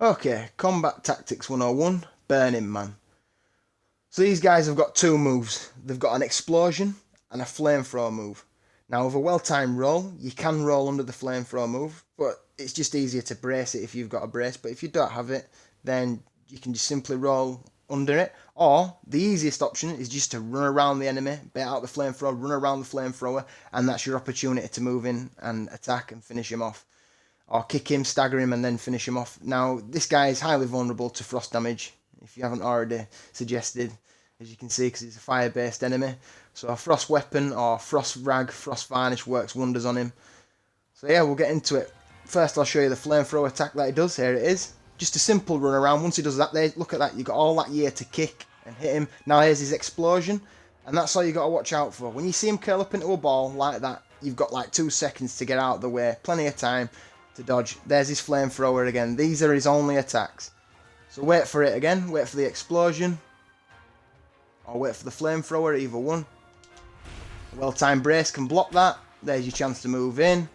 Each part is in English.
Okay, Combat Tactics 101, Burning Man. So these guys have got two moves. They've got an explosion and a flamethrower move. Now with a well-timed roll, you can roll under the flamethrower move, but it's just easier to brace it if you've got a brace. But if you don't have it, then you can just simply roll under it. Or the easiest option is just to run around the enemy, bait out the flamethrower, run around the flamethrower, and that's your opportunity to move in and attack and finish him off. Or kick him, stagger him, and then finish him off. Now, this guy is highly vulnerable to frost damage, if you haven't already suggested, as you can see, because he's a fire-based enemy. So a frost weapon or frost rag, frost varnish works wonders on him. So yeah, we'll get into it. First, I'll show you the flamethrower attack that he does. Here it is. Just a simple run around. Once he does that, there, look at that. You've got all that year to kick and hit him. Now here's his explosion. And that's all you got to watch out for. When you see him curl up into a ball like that, you've got like 2 seconds to get out of the way. Plenty of time to dodge. There's his flamethrower again. These are his only attacks. So wait for it again. Wait for the explosion. Or wait for the flamethrower, either one. A well-timed brace can block that. There's your chance to move in.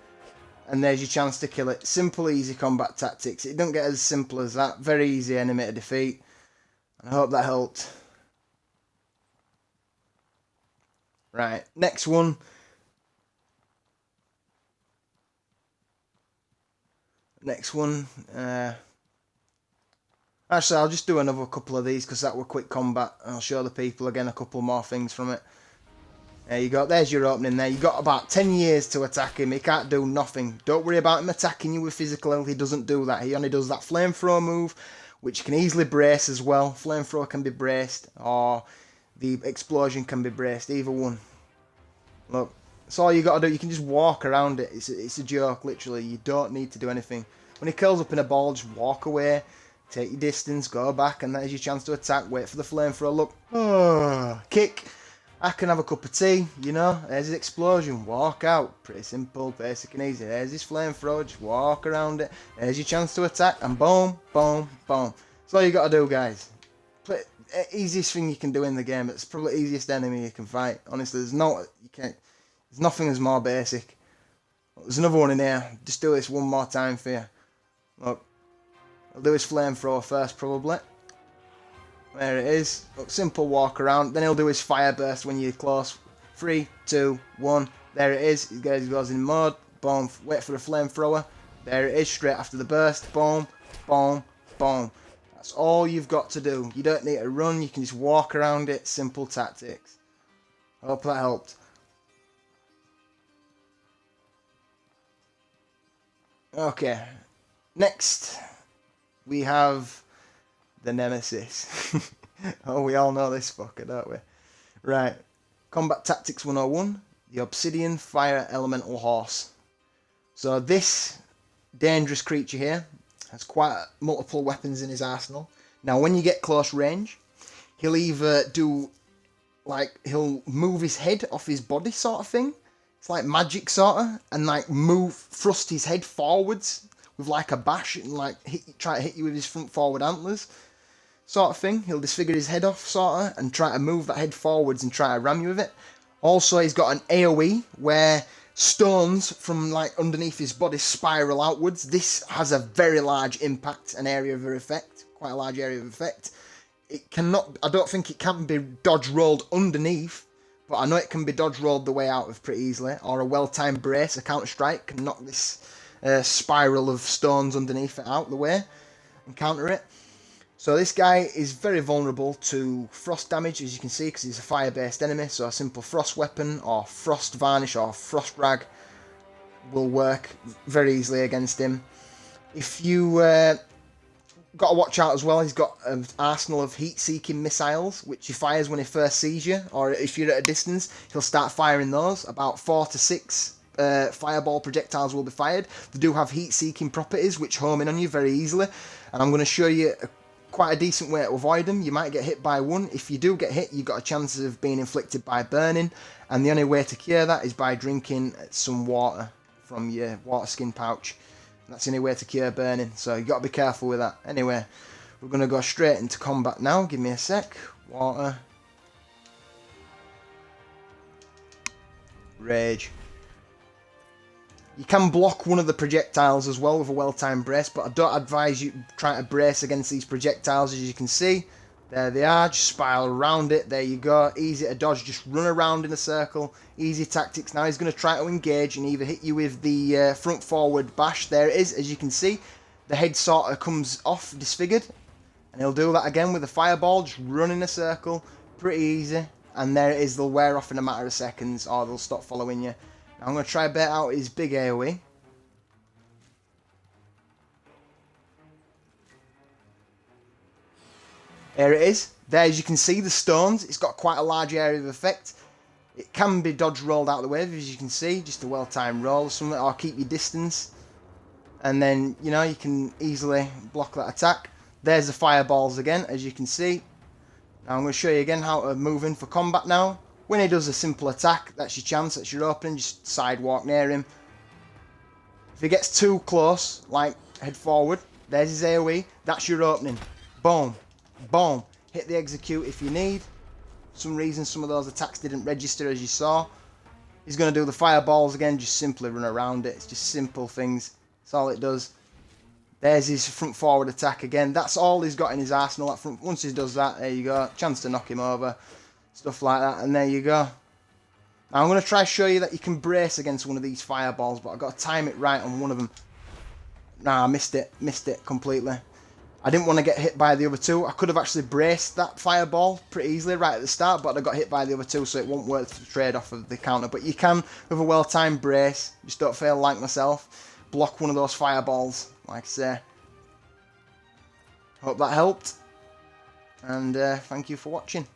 And there's your chance to kill it. Simple, easy combat tactics. It don't get as simple as that. Very easy enemy to defeat. And I hope that helped. Right, next one. Actually, I'll just do another couple of these because that were quick combat. I'll show the people again a couple more things from it. There you go. There's your opening there. You've got about 10 years to attack him. He can't do nothing. Don't worry about him attacking you with physical health. He doesn't do that. He only does that flamethrower move, which can easily brace as well. Flamethrower can be braced, or the explosion can be braced. Either one. Look, that's all you got to do. You can just walk around it. It's a joke, literally. You don't need to do anything. When he curls up in a ball, just walk away. Take your distance, go back, and there's your chance to attack. Wait for the flamethrower. Look. Oh, kick. I can have a cup of tea, you know. There's his explosion. Walk out. Pretty simple, basic and easy. There's his flamethrower. Just walk around it. There's your chance to attack. And boom, boom, boom. That's all you got to do, guys. Easiest thing you can do in the game. It's probably the easiest enemy you can fight. Honestly, there's nothing that's more basic. There's another one in here. Just do this one more time for you. Look. I'll do his flamethrower first, probably. There it is. Look, simple walk around. Then he'll do his fire burst when you're close. 3, 2, 1. There it is. He goes in mode. Boom. Wait for the flamethrower. There it is. Straight after the burst. Boom. Boom. Boom. That's all you've got to do. You don't need to run. You can just walk around it. Simple tactics. Hope that helped. Okay. Next, we have the Nemesis. Oh, we all know this fucker, don't we? Right. Combat Tactics 101, the Obsidian Fire Elemental Horse. So this dangerous creature here has quite multiple weapons in his arsenal. Now, when you get close range, he'll either do, like, he'll move his head off his body sort of thing. It's like magic sort of, and like thrust his head forwards with like a bash and like try to hit you with his front forward antlers sort of thing. He'll disfigure his head off sort of and try to move that head forwards and try to ram you with it. Also, he's got an AoE where stones from like underneath his body spiral outwards. This has a very large impact and area of effect, quite a large area of effect. It cannot, I don't think it can be dodge rolled underneath, but I know it can be dodge rolled the way out of pretty easily, or a well-timed brace, a counter-strike, can knock this spiral of stones underneath it out the way and counter it. So this guy is very vulnerable to frost damage, as you can see, because he's a fire-based enemy, so a simple frost weapon, or frost varnish, or frost rag will work very easily against him. If you got to watch out as well, he's got an arsenal of heat-seeking missiles, which he fires when he first sees you, or if you're at a distance, he'll start firing those. About 4 to 6 fireball projectiles will be fired. They do have heat-seeking properties, which home in on you very easily, and I'm going to show you quite a decent way to avoid them. You might get hit by one. If you do get hit, you've got a chance of being inflicted by burning, and the only way to cure that is by drinking some water from your water skin pouch. That's the only way to cure burning, so you've got to be careful with that. Anyway, we're going to go straight into combat now. Give me a sec. Water. Rage. You can block one of the projectiles as well with a well-timed brace, but I don't advise you trying to brace against these projectiles. As you can see, there they are, just spiral around it, there you go, easy to dodge, just run around in a circle, easy tactics. Now he's going to try to engage and either hit you with the front forward bash, there it is, as you can see, the head sort of comes off disfigured, and he'll do that again with a fireball, just run in a circle, pretty easy, and there it is, they'll wear off in a matter of seconds, or they'll stop following you. Now I'm going to try to bait out his big AoE. There it is. There, as you can see, the stones. It's got quite a large area of effect. It can be dodge rolled out of the way, as you can see. Just a well-timed roll or something, or keep your distance. And then, you know, you can easily block that attack. There's the fireballs again, as you can see. Now I'm going to show you again how to move in for combat now. When he does a simple attack, that's your chance, that's your opening. Just sidewalk near him. If he gets too close, like head forward, there's his AoE. That's your opening. Boom. Boom. Hit the execute if you need. For some reason, some of those attacks didn't register, as you saw. He's going to do the fireballs again, just simply run around it. It's just simple things. That's all it does. There's his front forward attack again. That's all he's got in his arsenal. That front. Once he does that, there you go. Chance to knock him over. Stuff like that, and there you go. Now I'm going to try to show you that you can brace against one of these fireballs, but I've got to time it right on one of them. Nah, I missed it completely. I didn't want to get hit by the other two. I could have actually braced that fireball pretty easily right at the start, but I got hit by the other two, so it won't work to trade off of the counter. But you can, with a well-timed brace, just don't fail like myself, block one of those fireballs, like I say. Hope that helped, and thank you for watching.